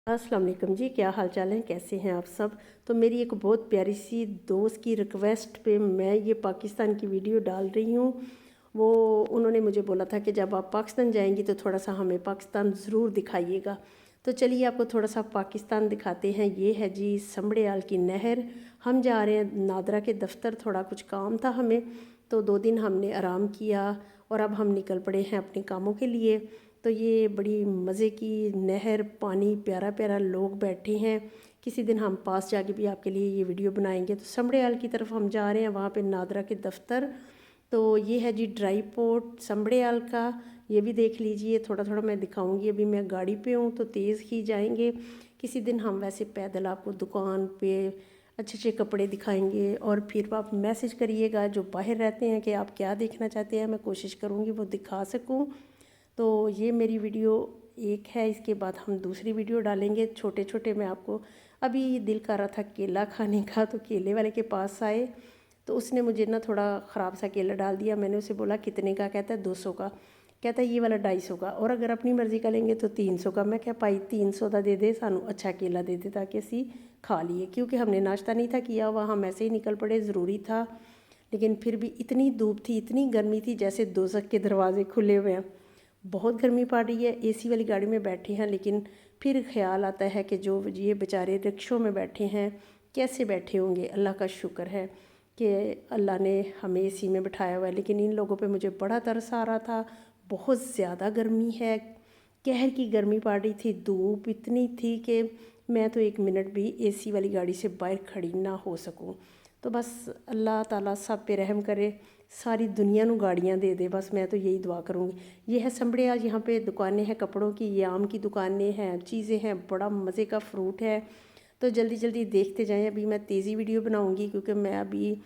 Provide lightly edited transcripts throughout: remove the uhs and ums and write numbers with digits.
अस्सलाम वालेकुम जी, क्या हाल चाल है, कैसे हैं आप सब। तो मेरी एक बहुत प्यारी सी दोस्त की रिक्वेस्ट पे मैं ये पाकिस्तान की वीडियो डाल रही हूँ। वो उन्होंने मुझे बोला था कि जब आप पाकिस्तान जाएंगी तो थोड़ा सा हमें पाकिस्तान ज़रूर दिखाइएगा। तो चलिए आपको थोड़ा सा पाकिस्तान दिखाते हैं। ये है जी समड़ियाल की नहर। हम जा रहे हैं नादरा के दफ्तर, थोड़ा कुछ काम था हमें, तो 2 दिन हमने आराम किया और अब हम निकल पड़े हैं अपने कामों के लिए। तो ये बड़ी मज़े की नहर, पानी प्यारा प्यारा, लोग बैठे हैं। किसी दिन हम पास जाके भी आपके लिए ये वीडियो बनाएंगे। तो समड़ियाल की तरफ हम जा रहे हैं, वहाँ पे नादरा के दफ्तर। तो ये है जी ड्राई पोर्ट समड़ियाल का, ये भी देख लीजिए। थोड़ा थोड़ा मैं दिखाऊंगी, अभी मैं गाड़ी पे हूँ तो तेज़ ही जाएंगे। किसी दिन हम वैसे पैदल आपको दुकान पे अच्छे अच्छे कपड़े दिखाएंगे और फिर आप मैसेज करिएगा जो बाहर रहते हैं कि आप क्या देखना चाहते हैं, मैं कोशिश करूँगी वो दिखा सकूँ। तो ये मेरी वीडियो एक है, इसके बाद हम दूसरी वीडियो डालेंगे छोटे छोटे। मैं आपको अभी दिल कर रहा था केला खाने का, तो केले वाले के पास आए तो उसने मुझे ना थोड़ा ख़राब सा केला डाल दिया। मैंने उसे बोला कितने का, कहता है 200 का। कहता है ये वाला 250 का, और अगर अपनी मर्ज़ी का लेंगे तो 300 का। मैं क्या पाई 300 का दे दे, सानू अच्छा केला दे दे ताकि असी खा लिए, क्योंकि हमने नाश्ता नहीं था किया हुआ, हम ऐसे ही निकल पड़े, ज़रूरी था। लेकिन फिर भी इतनी धूप थी, इतनी गर्मी थी, जैसे दोज़ख के दरवाजे खुले हुए हैं। बहुत गर्मी पड़ रही है, एसी वाली गाड़ी में बैठे हैं, लेकिन फिर ख्याल आता है कि जो ये बेचारे रिक्शों में बैठे हैं कैसे बैठे होंगे। अल्लाह का शुक्र है कि अल्लाह ने हमें एसी में बिठाया हुआ है, लेकिन इन लोगों पे मुझे बड़ा तरस आ रहा था। बहुत ज़्यादा गर्मी है, कहर की गर्मी पड़ रही थी, धूप इतनी थी कि मैं तो 1 मिनट भी एसी वाली गाड़ी से बाहर खड़ी ना हो सकूं। तो बस अल्लाह ताला सब पे रहम करे, सारी दुनिया नू गाड़ियाँ दे दे, बस मैं तो यही दुआ करूँगी। ये है समड़ियाल, यहाँ पे दुकानें हैं कपड़ों की, ये आम की दुकानें हैं, चीज़ें हैं, बड़ा मज़े का फ्रूट है। तो जल्दी जल्दी देखते जाएं। अभी मैं तेज़ी वीडियो बनाऊँगी क्योंकि मैं अभी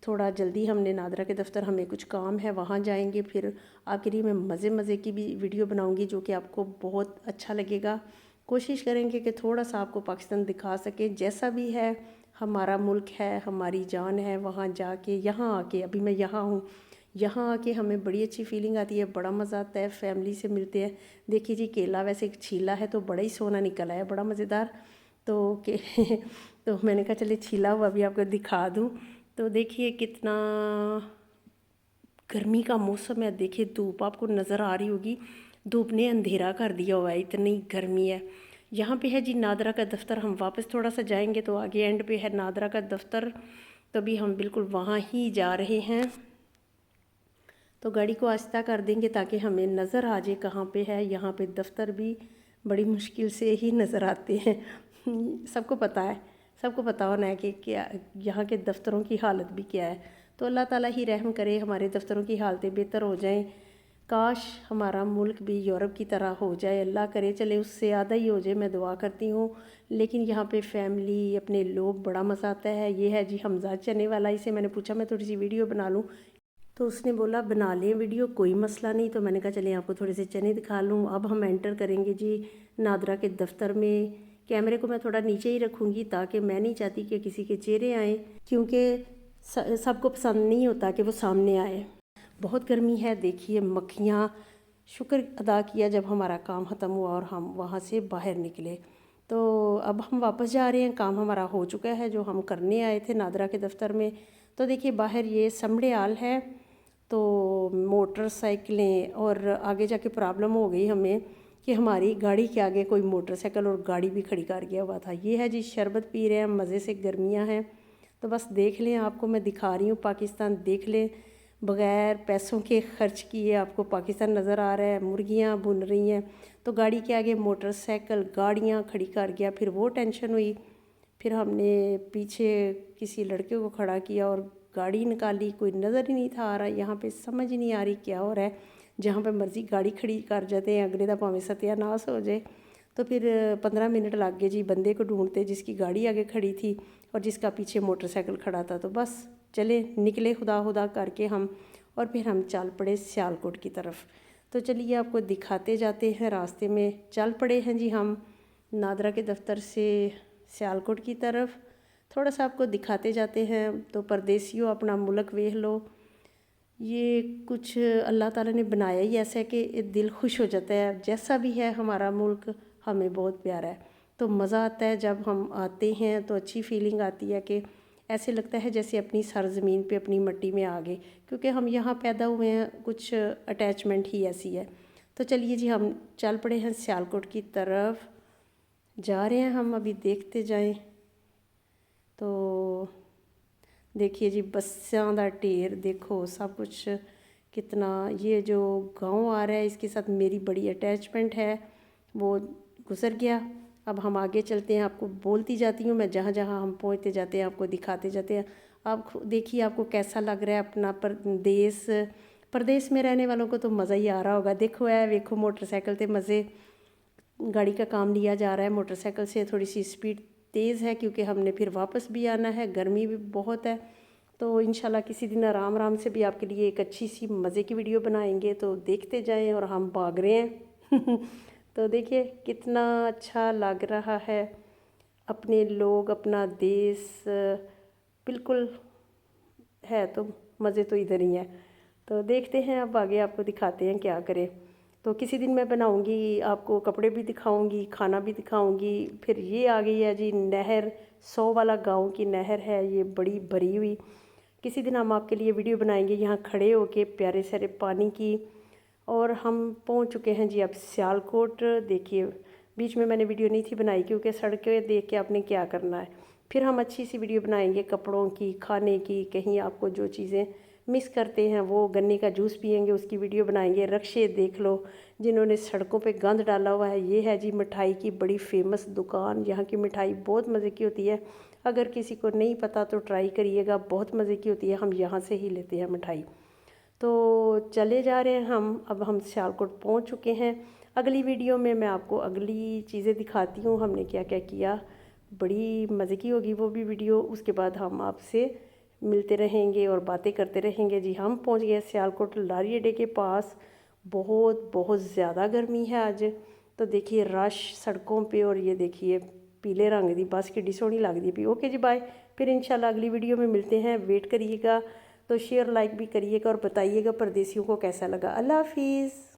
थोड़ा जल्दी, हमने नादरा के दफ्तर, हमें कुछ काम है, वहाँ जाएंगे। फिर आपके लिए मैं मज़े मज़े की भी वीडियो बनाऊँगी जो कि आपको बहुत अच्छा लगेगा। कोशिश करेंगे कि थोड़ा सा आपको पाकिस्तान दिखा सकें। जैसा भी है, हमारा मुल्क है, हमारी जान है। वहाँ जाके, यहाँ आके, अभी मैं यहाँ हूँ, यहाँ आके हमें बड़ी अच्छी फीलिंग आती है, बड़ा मज़ा आता है, फैमिली से मिलते हैं। देखिए जी केला वैसे छीला है तो बड़ा ही सोना निकला है, बड़ा मज़ेदार। तो के तो मैंने कहा चलिए छीला हुआ भी आपको दिखा दूँ। तो देखिए कितना गर्मी का मौसम है, देखिए धूप आपको नज़र आ रही होगी, धूप ने अंधेरा कर दिया हुआ है, इतनी गर्मी है। यहाँ पे है जी नादरा का दफ्तर। हम वापस थोड़ा सा जाएंगे तो आगे एंड पे है नादरा का दफ्तर, तो अभी हम बिल्कुल वहाँ ही जा रहे हैं। तो गाड़ी को आहिस्ता कर देंगे ताकि हमें नज़र आ जाए कहाँ पे है। यहाँ पे दफ्तर भी बड़ी मुश्किल से ही नज़र आते हैं। सबको पता है, सबको पता होना है कि क्या यहाँ के दफ्तरों की हालत भी क्या है। तो अल्लाह ताला ही रहम करे, हमारे दफ्तरों की हालतें बेहतर हो जाएं। काश हमारा मुल्क भी यूरोप की तरह हो जाए, अल्लाह करे, चले उससे ज़्यादा ही हो जाए, मैं दुआ करती हूँ। लेकिन यहाँ पे फैमिली, अपने लोग, बड़ा मज़ा आता है। ये है जी हमजा चने वाला, इसे मैंने पूछा मैं थोड़ी सी वीडियो बना लूँ, तो उसने बोला बना लें वीडियो, कोई मसला नहीं। तो मैंने कहा चलिए आपको थोड़े से चने दिखा लूँ। अब हम एंटर करेंगे जी नादरा के दफ्तर में। कैमरे को मैं थोड़ा नीचे ही रखूँगी ताकि मैं नहीं चाहती कि किसी के चेहरे आए, क्योंकि सबको पसंद नहीं होता कि वो सामने आए। बहुत गर्मी है, देखिए मक्खियाँ। शुक्र अदा किया जब हमारा काम ख़त्म हुआ और हम वहाँ से बाहर निकले। तो अब हम वापस जा रहे हैं, काम हमारा हो चुका है जो हम करने आए थे नादरा के दफ्तर में। तो देखिए बाहर ये समड़ियाल है, तो मोटरसाइकिलें, और आगे जाके प्रॉब्लम हो गई हमें कि हमारी गाड़ी के आगे कोई मोटरसाइकिल और गाड़ी भी खड़ी कर गया हुआ था। ये है जी शरबत पी रहे हैं, मज़े से, गर्मियां हैं। तो बस देख लें, आपको मैं दिखा रही हूँ पाकिस्तान, देख लें, बग़ैर पैसों के खर्च किए आपको पाकिस्तान नज़र आ रहा है। मुर्गियाँ भुन रही हैं, तो गाड़ी के आगे मोटरसाइकिल, गाड़ियाँ खड़ी कर गया। फिर वो टेंशन हुई, फिर हमने पीछे किसी लड़के को खड़ा किया और गाड़ी निकाली, कोई नज़र ही नहीं था आ रहा। यहाँ पे समझ ही नहीं आ रही क्या हो रहा है, जहाँ पे मर्ज़ी गाड़ी खड़ी कर जाते हैं, अगले दा भावें सत्यानाश हो जाए। तो फिर 15 मिनट लग गए जी बंदे को ढूंढते जिसकी गाड़ी आगे खड़ी थी और जिसका पीछे मोटरसाइकिल खड़ा था। तो बस चले निकले खुदा खुदा करके हम, और फिर हम चल पड़े सियालकोट की तरफ। तो चलिए आपको दिखाते जाते हैं, रास्ते में चल पड़े हैं जी हम नादरा के दफ्तर से सियालकोट की तरफ। थोड़ा सा आपको दिखाते जाते हैं। तो परदेसियों, अपना मुल्क वेख लो, ये कुछ अल्लाह ताला ने बनाया ही ऐसा है कि दिल खुश हो जाता है। जैसा भी है हमारा मुल्क हमें बहुत प्यारा है। तो मज़ा आता है जब हम आते हैं, तो अच्छी फीलिंग आती है कि ऐसे लगता है जैसे अपनी सरज़मीन पे अपनी मिट्टी में आ गए, क्योंकि हम यहाँ पैदा हुए हैं, कुछ अटैचमेंट ही ऐसी है। तो चलिए जी, हम चल पड़े हैं सियालकोट की तरफ, जा रहे हैं हम, अभी देखते जाएं। तो देखिए जी, बस्सां दा ढेर देखो, सब कुछ कितना, ये जो गांव आ रहा है इसके साथ मेरी बड़ी अटैचमेंट है, वो गुज़र गया। अब हम आगे चलते हैं, आपको बोलती जाती हूँ मैं, जहाँ जहाँ हम पहुँचते जाते हैं आपको दिखाते जाते हैं। आप देखिए आपको कैसा लग रहा है अपना परदेस। परदेस में रहने वालों को तो मज़ा ही आ रहा होगा। देखो है, देखो मोटरसाइकिल ते मज़े, गाड़ी का काम लिया जा रहा है मोटरसाइकिल से। थोड़ी सी स्पीड तेज़ है क्योंकि हमने फिर वापस भी आना है, गर्मी भी बहुत है। तो इंशाल्लाह किसी दिन आराम आराम से भी आपके लिए एक अच्छी सी मज़े की वीडियो बनाएंगे, तो देखते जाएं। और हम भाग रहे हैं तो देखिए कितना अच्छा लग रहा है, अपने लोग, अपना देश बिल्कुल है, तो मज़े तो इधर ही हैं। तो देखते हैं अब आगे, आपको दिखाते हैं क्या करें। तो किसी दिन मैं बनाऊंगी, आपको कपड़े भी दिखाऊंगी, खाना भी दिखाऊंगी। फिर ये आ गई है जी नहर, 100 वाला गांव की नहर है ये, बड़ी भरी हुई। किसी दिन हम आपके लिए वीडियो बनाएंगे यहाँ खड़े होके प्यारे सारे पानी की। और हम पहुँच चुके हैं जी अब सियालकोट। देखिए बीच में मैंने वीडियो नहीं थी बनाई क्योंकि सड़कें देख के आपने क्या करना है। फिर हम अच्छी सी वीडियो बनाएंगे कपड़ों की, खाने की, कहीं आपको जो चीज़ें मिस करते हैं वो, गन्ने का जूस पियेंगे उसकी वीडियो बनाएंगे। रक्शे देख लो जिन्होंने सड़कों पे गंद डाला हुआ है। ये है जी मिठाई की बड़ी फेमस दुकान, यहाँ की मिठाई बहुत मज़े की होती है। अगर किसी को नहीं पता तो ट्राई करिएगा, बहुत मज़े की होती है। हम यहाँ से ही लेते हैं मिठाई। तो चले जा रहे हैं हम, अब हम सियालकोट पहुँच चुके हैं। अगली वीडियो में मैं आपको अगली चीज़ें दिखाती हूँ, हमने क्या क्या किया। बड़ी मज़े की होगी वो भी वीडियो। उसके बाद हम आपसे मिलते रहेंगे और बातें करते रहेंगे। जी हम पहुँच गए सियालकोट लारी अड्डे के पास। बहुत बहुत ज़्यादा गर्मी है आज। तो देखिए रश सड़कों पे, और ये देखिए पीले रंग की बस किड्डी सोहनी लगती पई। ओके जी बाय, फिर इंशाल्लाह अगली वीडियो में मिलते हैं। वेट करिएगा, तो शेयर लाइक भी करिएगा और बताइएगा परदेसियों को कैसा लगा। अल्लाह हाफिज़।